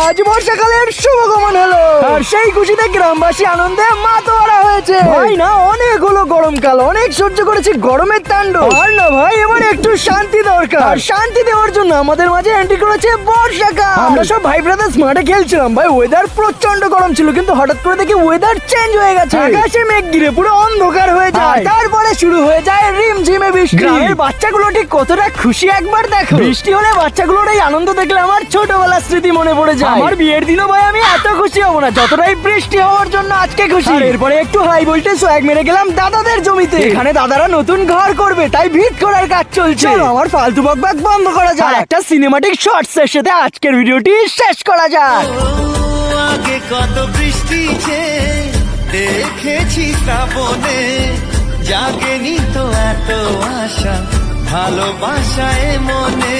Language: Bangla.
আজ বর্ষাকালের শুভগমন হলো, আর সেই খুশিতে গ্রামবাসী আনন্দে মাতোয়ারা হয়েছে। ভাই না, অনেক হলো গরমকাল, অনেক সহ্য করেছি গরমের তাণ্ডব। আর না ভাই, এবার একটু শান্তি দরকার। আর শান্তি দেওয়ার জন্য আমাদের মাঝে এন্ট্রি করেছে বর্ষাকাল। আমরা সব ভাই ব্রাদার্স মাঠে খেলছিলাম ভাই, ওয়েদার প্রচন্ড গরম ছিল, কিন্তু হঠাৎ করে দেখি ওয়েদার চেঞ্জ হয়ে গেছে। আকাশে মেঘ ঘিরে পুরো অন্ধকার হয়ে যায়, তারপরে শুরু হয়ে যায় রিমঝিমে বৃষ্টি। গ্রামের বাচ্চাগুলো ঠিক কতটা খুশি একবার দেখো। বৃষ্টি হলে বাচ্চাগুলোর এই আনন্দ দেখলে আমার ছোটবেলার স্মৃতি মনে পড়ে যায়। আমার বিয়ের দিনও ভাই আমি এত খুশি হব না যতটাই বৃষ্টি হওয়ার জন্য আজকে খুশি। এরপরে একটু হাই ভোল্টেজ সোয়াগ মেরে গেলাম দাদাদের জমিতে। এখানে দাদারা নতুন ঘর করবে, তাই ভিত করার কাজ চলছে। চলো আমার ফালতু বকবক বন্ধ করা যায়, একটা সিনেমাটিক শর্টস এর সাথে আজকের ভিডিওটি শেষ করা যাক। আগে কত বৃষ্টি দেখেছি শ্রাবণে, জাগেনি তো এত আশা ভালোবাসায় মনে।